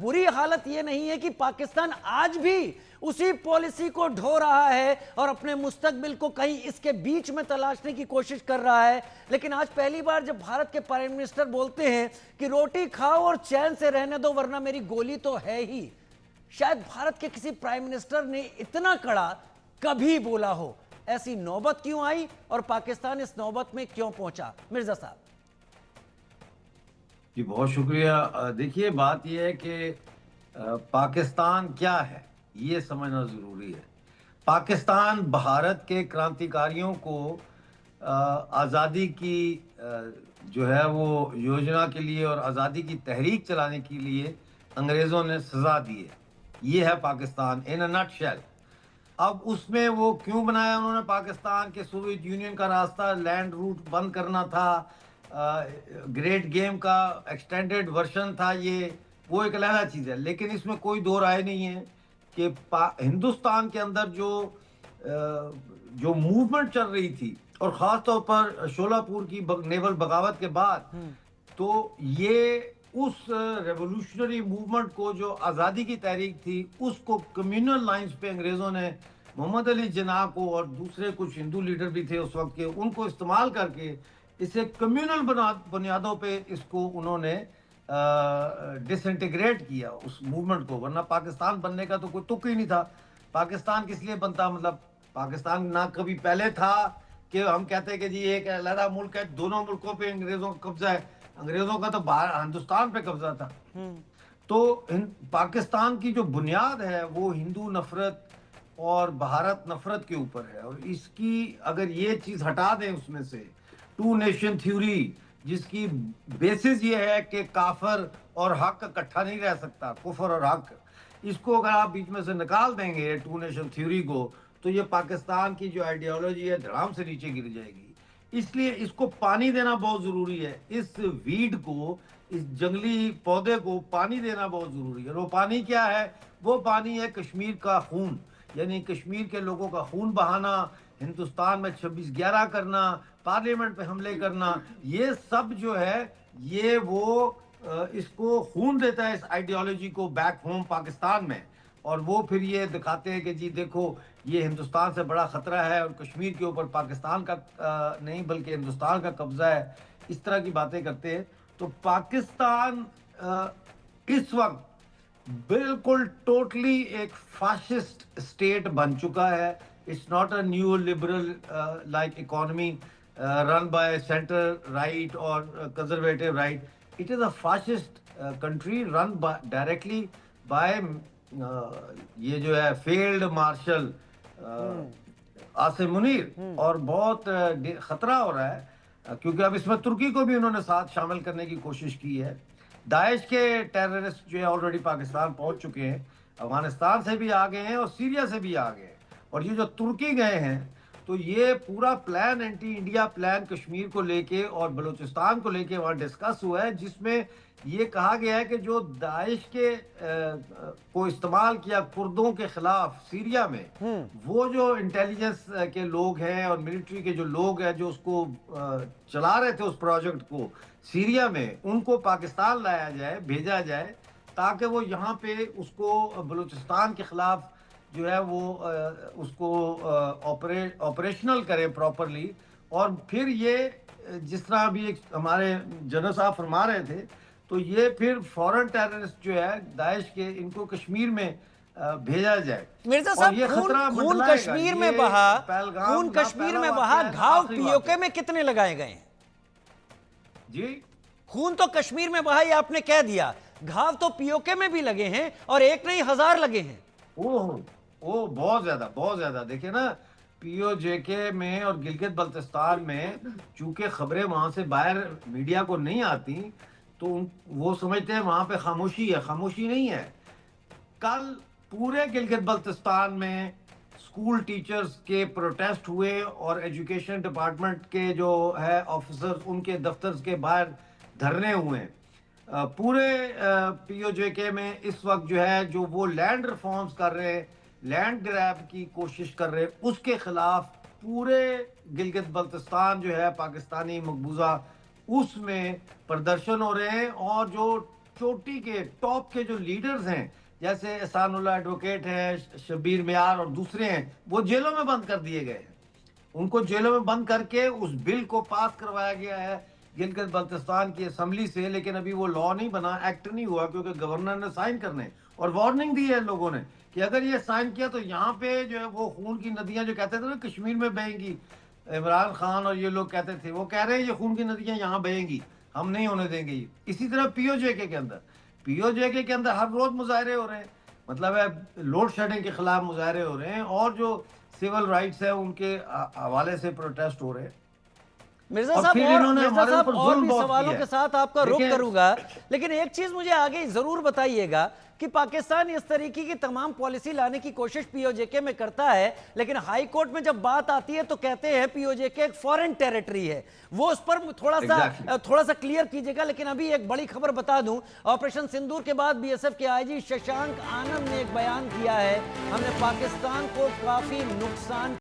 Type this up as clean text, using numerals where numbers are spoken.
बुरी हालत ये नहीं है कि पाकिस्तान आज भी उसी पॉलिसी को ढो रहा है और अपने मुस्तकबिल को कहीं इसके बीच में तलाशने की कोशिश कर रहा है, लेकिन आज पहली बार जब भारत के प्राइम मिनिस्टर बोलते हैं कि रोटी खाओ और चैन से रहने दो वरना मेरी गोली तो है ही, शायद भारत के किसी प्राइम मिनिस्टर ने इतना कड़ा कभी बोला हो। ऐसी नौबत क्यों आई और पाकिस्तान इस नौबत में क्यों पहुंचा? मिर्जा साहब जी बहुत शुक्रिया। देखिए बात यह है कि पाकिस्तान क्या है ये समझना ज़रूरी है। पाकिस्तान भारत के क्रांतिकारियों को आज़ादी की जो है वो योजना के लिए और आज़ादी की तहरीक चलाने के लिए अंग्रेज़ों ने सज़ा दी है। ये है पाकिस्तान इन अ नटशेल। अब उसमें वो क्यों बनाया उन्होंने पाकिस्तान के सोवियत यूनियन का रास्ता लैंड रूट बंद करना था, ग्रेट गेम का एक्सटेंडेड वर्जन था, ये वो एक अलग चीज़ है। लेकिन इसमें कोई दो राय नहीं है कि हिंदुस्तान के अंदर जो मूवमेंट चल रही थी और ख़ास तौर पर शोलापुर की नेवल बगावत के बाद, तो ये उस रेवोल्यूशनरी मूवमेंट को जो आज़ादी की तहरीक थी उसको कम्युनल लाइंस पे अंग्रेज़ों ने मोहम्मद अली जिन्ना को और दूसरे कुछ हिंदू लीडर भी थे उस वक्त के, उनको इस्तेमाल करके इसे कम्युनल बुनियादों पे इसको उन्होंने डिसइंटीग्रेट किया उस मूवमेंट को। वरना पाकिस्तान बनने का तो कोई तुक ही नहीं था। पाकिस्तान किस लिए बनता, मतलब पाकिस्तान ना कभी पहले था कि हम कहते हैं कि जी एक अलग मुल्क है, दोनों मुल्कों पे अंग्रेज़ों का कब्जा है। अंग्रेज़ों का तो हिंदुस्तान पे कब्जा था। तो पाकिस्तान की जो बुनियाद है वो हिंदू नफरत और भारत नफरत के ऊपर है। और इसकी अगर ये चीज़ हटा दें उसमें से टू नेशन थ्योरी, जिसकी बेसिस ये है कि काफर और हक इकट्ठा नहीं रह सकता, कुफर और हक, इसको अगर आप बीच में से निकाल देंगे टू नेशन थ्योरी को, तो ये पाकिस्तान की जो आइडियोलॉजी है धड़ाम से नीचे गिर जाएगी। इसलिए इसको पानी देना बहुत ज़रूरी है। इस वीड को, इस जंगली पौधे को पानी देना बहुत ज़रूरी है। वो पानी क्या है? वो पानी है कश्मीर का खून, यानी कश्मीर के लोगों का खून बहाना, हिंदुस्तान में 26/11 करना, पार्लियामेंट पे हमले करना, ये सब जो है ये वो इसको खून देता है इस आइडियोलॉजी को बैक होम पाकिस्तान में। और वो फिर ये दिखाते हैं कि जी देखो ये हिंदुस्तान से बड़ा ख़तरा है और कश्मीर के ऊपर पाकिस्तान का नहीं बल्कि हिंदुस्तान का कब्ज़ा है, इस तरह की बातें करते हैं। तो पाकिस्तान इस वक्त बिल्कुल टोटली एक फाशिस्ट स्टेट बन चुका है। It's not a new liberal like economy run by center right or conservative right. It is a fascist country run by directly by ये जो है failed marshal आसिम मुनीर। और बहुत खतरा हो रहा है क्योंकि अब इसमें तुर्की को भी उन्होंने साथ शामिल करने की कोशिश की है। दाइश के टेररिस्ट जो है ऑलरेडी पाकिस्तान पहुंच चुके हैं, अफगानिस्तान से भी आ गए हैं और सीरिया से भी आ गए हैं। और ये जो तुर्की गए हैं तो ये पूरा plan, anti India plan Kashmir को लेके और बलूचिस्तान को लेके वहाँ डिस्कस हुआ है, जिसमें ये कहा गया है कि जो दाइश के को इस्तेमाल किया कुर्दों के खिलाफ सीरिया में, वो जो इंटेलिजेंस के लोग हैं और मिलिट्री के जो लोग हैं जो उसको चला रहे थे उस प्रोजेक्ट को सीरिया में, उनको पाकिस्तान लाया जाए, भेजा जाए, ताकि वो यहाँ पे उसको बलूचिस्तान के खिलाफ जो है वो उसको ऑपरेशनल करें प्रॉपरली। और फिर ये जिस तरह अभी एक हमारे जनरल साहब फरमा रहे थे, तो ये फिर फॉरेन टेररिस्ट जो है दाइश के, इनको कश्मीर में भेजा जाए। मिर्जा साहब, खून कश्मीर में बहा, खून कश्मीर में बहा, घाव पीओके में कितने लगाए गए हैं? जी खून तो कश्मीर में बहा, ये आपने कह दिया, घाव तो पीओके में भी लगे हैं और एक नहीं 1000 लगे हैं। ओ बहुत ज्यादा। देखिए ना, पीओजेके में और गिलगित बल्तिस्तान में चूंकि खबरें वहां से बाहर मीडिया को नहीं आती, तो वो समझते हैं वहां पे खामोशी है। खामोशी नहीं है। कल पूरे गिलगित बल्तिस्तान में स्कूल टीचर्स के प्रोटेस्ट हुए और एजुकेशन डिपार्टमेंट के जो है ऑफिसर्स, उनके दफ्तर के बाहर धरने हुए। पूरे पीओजेके में इस वक्त जो है जो वो लैंड रिफॉर्म्स कर रहे हैं, लैंड ग्रैब की कोशिश कर रहे हैं, उसके खिलाफ पूरे गिलगित बल्तिस्तान जो है पाकिस्तानी मकबूजा, उसमें प्रदर्शन हो रहे हैं। और जो चोटी के टॉप के जो लीडर्स हैं, जैसे एहसानुल्लाह एडवोकेट है, शबीर मियार और दूसरे हैं, वो जेलों में बंद कर दिए गए हैं। उनको जेलों में बंद करके उस बिल को पास करवाया गया है गिलगित बल्तिस्तान की असेंबली से, लेकिन अभी वो लॉ नहीं बना, एक्ट नहीं हुआ, क्योंकि गवर्नर ने साइन करने और वार्निंग दी है लोगों ने कि अगर ये साइन किया तो यहाँ पे जो है वो खून की नदियां जो कहते थे ना कश्मीर में बहेंगी, इमरान खान और ये लोग कहते थे, वो कह रहे हैं ये खून की नदियां यहाँ बहेंगी, हम नहीं होने देंगे ये। इसी तरह पीओजेके के अंदर हर रोज मुजाहरे हो रहे हैं, मतलब है लोड शेडिंग के खिलाफ मुजाहरे हो रहे हैं, और जो सिविल राइट्स है उनके हवाले से प्रोटेस्ट हो रहे हैं। मिर्जा और साहब फिर और इन्होंने मिर्जा हमारे साहब ऊपर और जुल्म भी बहुत सवालों किया के है। साथ आपका रुख देखिए- करूंगा, लेकिन एक चीज मुझे आगे जरूर बताइएगा कि पाकिस्तान इस तरीके की तमाम पॉलिसी लाने की कोशिश पीओजेके में करता है, लेकिन हाई कोर्ट में जब बात आती है तो कहते हैं पीओजेके एक फॉरेन टेरिटरी है। वो उस पर थोड़ा सा क्लियर कीजिएगा। लेकिन अभी एक बड़ी खबर बता दूं, ऑपरेशन सिंदूर के बाद बीएसएफ के आईजी शशांक आनंद ने एक बयान किया है, हमने पाकिस्तान को काफी नुकसान